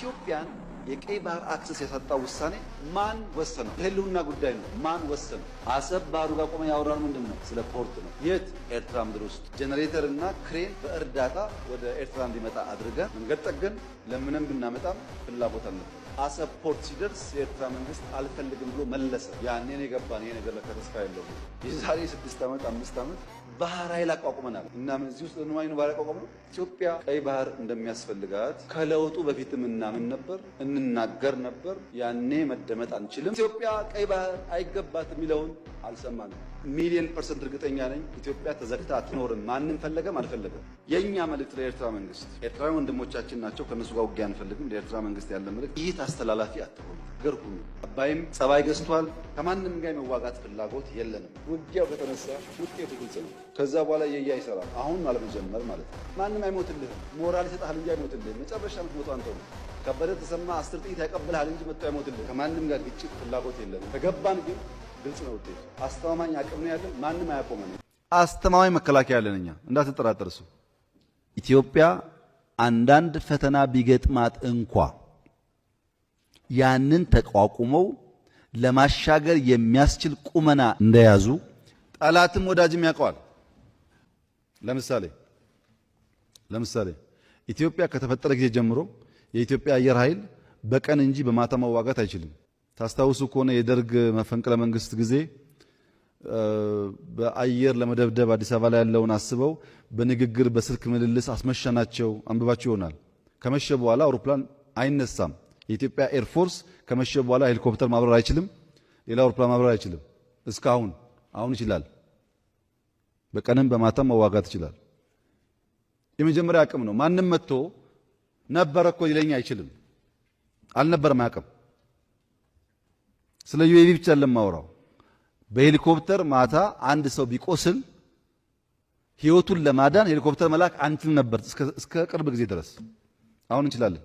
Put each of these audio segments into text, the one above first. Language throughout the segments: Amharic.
ኢትዮጵያን የቀይ ባህር አክሰስ ያሳጣው ውሳኔ ማን ወሰነው? የህልውና ጉዳይ ነው። ማን ወሰነው? አሰብ ባህሩ ጋር ቆመን ያወራነው ምንድን ነው? ስለ ፖርት ነው። የት? ኤርትራ ምድር ውስጥ ጄኔሬተር እና ክሬን በእርዳታ ወደ ኤርትራ እንዲመጣ አድርገን መንገድ ጠገን ለምንም ብናመጣም ፍላጎት አልነበረ። አሰብ ፖርት ሲደርስ የኤርትራ መንግስት አልፈልግም ብሎ መለሰ። ያኔ ነው የገባን ይሄ ነገር ለካ ተስፋ የለውም። የዛሬ 6 ዓመት 5 ዓመት ባህር ኃይል አቋቁመናል እና ምን እዚህ ውስጥ ነው ባህር አቋቁመናል። ኢትዮጵያ ቀይ ባህር እንደሚያስፈልጋት ከለውጡ በፊትም እናምን ነበር፣ እንናገር ነበር። ያኔ መደመጥ አንችልም። ኢትዮጵያ ቀይ ባህር አይገባትም የሚለውን አልሰማንም። ሚሊዮን ፐርሰንት እርግጠኛ ነኝ ኢትዮጵያ ተዘግታ አትኖርም። ማንም ፈለገም አልፈለገም። የኛ መልእክት ለኤርትራ መንግስት፣ ኤርትራውያን ወንድሞቻችን ናቸው፣ ከነሱ ጋር ውጊያ አንፈልግም። ለኤርትራ መንግስት ያለ መልእክት ይህ አስተላላፊ አትሆኑ። ገርኩ አባይም ጸባይ ገዝቷል። ከማንም ጋር የመዋጋት ፍላጎት የለንም። ውጊያው ከተነሳ ውጤቱ ግልጽ ነው። ከዛ በኋላ የያ ይሰራል። አሁን አለመጀመር ማለት ነው። ማንም አይሞትልህም። ሞራል ይሰጣል እንጂ አይሞትልህም። መጨረሻ የምትሞተው አንተ ነው። ከበደ ተሰማ 10 ጥይት ያቀብልሃል እንጂ መጥቶ አይሞትልህም። ከማንም ጋር ግጭት ፍላጎት የለንም። ከገባን ግን ግልጽ ነው ውጤቱ። አስተማማኝ አቅም ነው ያለን። ማንም አያቆመንም። አስተማማኝ መከላከያ ያለን እኛ እንዳትጠራጠር። እሱ ኢትዮጵያ አንዳንድ ፈተና ቢገጥማት እንኳ ያንን ተቋቁመው ለማሻገር የሚያስችል ቁመና እንደያዙ ጠላትም ወዳጅም ያውቀዋል። ለምሳሌ ኢትዮጵያ ከተፈጠረ ጊዜ ጀምሮ የኢትዮጵያ አየር ኃይል በቀን እንጂ በማታ መዋጋት አይችልም። ታስታውሱ ከሆነ የደርግ መፈንቅለ መንግስት ጊዜ በአየር ለመደብደብ አዲስ አበባ ላይ ያለውን አስበው በንግግር በስልክ ምልልስ አስመሸናቸው። አንብባችሁ ይሆናል። ከመሸ በኋላ አውሮፕላን አይነሳም። የኢትዮጵያ ኤርፎርስ ከመሸ በኋላ ሄሊኮፕተር ማብረር አይችልም። ሌላ አውሮፕላን ማብረር አይችልም። እስካሁን አሁን ይችላል። በቀንም በማታም መዋጋት ይችላል። የመጀመሪያ አቅም ነው። ማንም መጥቶ ነበረ እኮ ሊለኝ አይችልም። አልነበረም አያውቅም። ስለ ዩኤቪ ብቻ ለማወራው በሄሊኮፕተር ማታ አንድ ሰው ቢቆስል ህይወቱን ለማዳን ሄሊኮፕተር መላክ አንችል ነበር እስከ ቅርብ ጊዜ ድረስ። አሁን እንችላለን።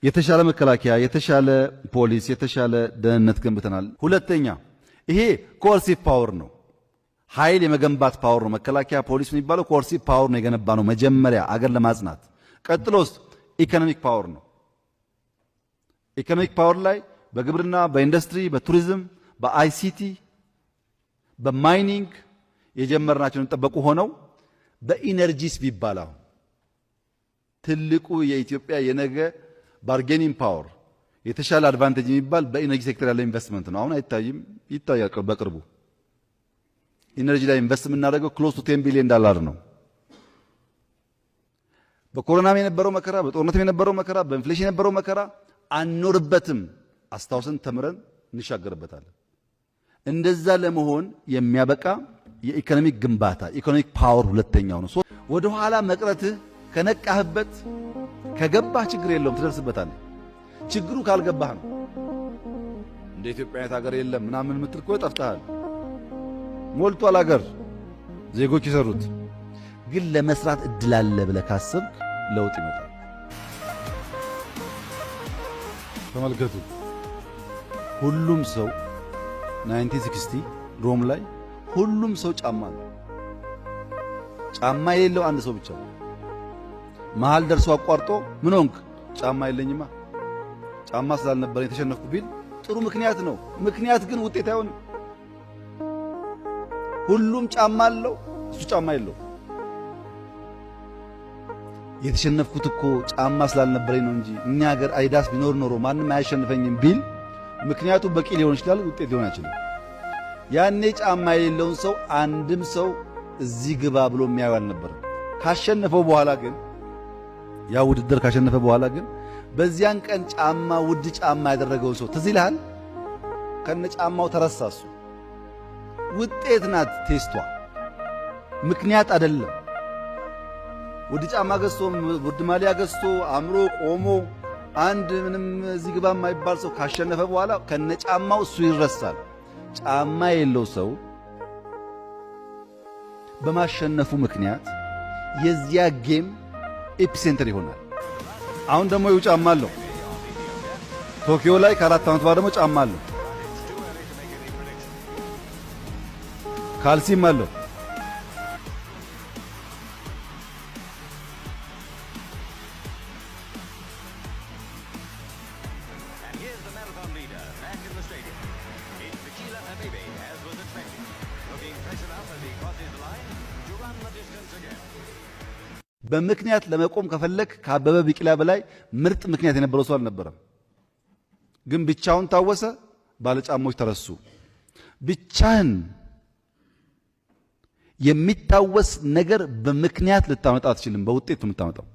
የተሻለ መከላከያ፣ የተሻለ ፖሊስ፣ የተሻለ ደህንነት ገንብተናል። ሁለተኛ ይሄ ኮርሲቭ ፓወር ነው። ኃይል የመገንባት ፓወር ነው። መከላከያ ፖሊስ የሚባለው ኮርሲቭ ፓወር ነው የገነባ ነው መጀመሪያ አገር ለማጽናት። ቀጥሎስ ኢኮኖሚክ ፓወር ነው። ኢኮኖሚክ ፓወር ላይ በግብርና፣ በኢንዱስትሪ፣ በቱሪዝም፣ በአይሲቲ፣ በማይኒንግ የጀመርናቸውን ጠበቁ ሆነው በኢነርጂስ ቢባል አሁን ትልቁ የኢትዮጵያ የነገ ባርጌኒንግ ፓወር የተሻለ አድቫንቴጅ የሚባል በኢነርጂ ሴክተር ያለ ኢንቨስትመንት ነው። አሁን አይታይም፣ ይታያል በቅርቡ። ኢነርጂ ላይ ኢንቨስት የምናደርገው ክሎዝ ቱ $10 ቢሊዮን ነው። በኮሮናም የነበረው መከራ፣ በጦርነትም የነበረው መከራ፣ በኢንፍሌሽን የነበረው መከራ አንኖርበትም። አስታውሰን ተምረን እንሻገርበታለን። እንደዛ ለመሆን የሚያበቃ የኢኮኖሚክ ግንባታ ኢኮኖሚክ ፓወር ሁለተኛው ነው። ወደ ኋላ መቅረትህ ከነቃህበት ከገባህ ችግር የለውም፣ ትደርስበታለህ። ችግሩ ካልገባህ ነው። እንደ ኢትዮጵያ አይነት ሀገር የለም ምናምን ምትል እኮ ጠፍተሃል። ሞልቷል ሀገር ዜጎች ይሰሩት። ግን ለመስራት እድል አለ ብለህ ካሰብክ ለውጥ ይመጣል። ተመልከቱ። ሁሉም ሰው 1960 ሮም ላይ ሁሉም ሰው ጫማ ነው። ጫማ የሌለው አንድ ሰው ብቻ ነው። መሃል ደርሶ አቋርጦ ምን ሆንክ? ጫማ የለኝማ፣ ጫማ ስላልነበረ የተሸነፍኩ ቢል ጥሩ ምክንያት ነው። ምክንያት ግን ውጤት አይሆንም። ሁሉም ጫማ አለው፣ እሱ ጫማ የለው። የተሸነፍኩት እኮ ጫማ ስላልነበረኝ ነው እንጂ እኛ ሀገር አይዳስ ቢኖር ኖሮ ማንም አያሸንፈኝም ቢል ምክንያቱ በቂ ሊሆን ይችላል፣ ውጤት ሊሆን አይችልም። ያኔ ጫማ የሌለውን ሰው አንድም ሰው እዚህ ግባ ብሎ የሚያዩ አልነበረም። ካሸነፈው በኋላ ግን ያ ውድድር ካሸነፈ በኋላ ግን በዚያን ቀን ጫማ ውድ ጫማ ያደረገው ሰው ትዝ ይልሃል? ከነ ጫማው ተረሳሱ። ውጤት ናት ቴስቷ፣ ምክንያት አይደለም። ውድ ጫማ ገዝቶ ውድ ማሊያ ገዝቶ አምሮ ቆሞ አንድ ምንም እዚህ ግባ የማይባል ሰው ካሸነፈ በኋላ ከነ ጫማው እሱ ይረሳል። ጫማ የለው ሰው በማሸነፉ ምክንያት የዚያ ጌም ኤፒሴንተር ይሆናል። አሁን ደግሞ ይው ጫማ አለው። ቶኪዮ ላይ ከ4 ዓመት በኋላ ደግሞ ጫማ አለው። ካልሲም አለው። በምክንያት ለመቆም ከፈለክ ከአበበ ቢቂላ በላይ ምርጥ ምክንያት የነበረው ሰው አልነበረም። ግን ብቻውን ታወሰ፣ ባለጫሞች ተረሱ። ብቻህን የሚታወስ ነገር በምክንያት ልታመጣ አትችልም፣ በውጤት ነው የምታመጣው።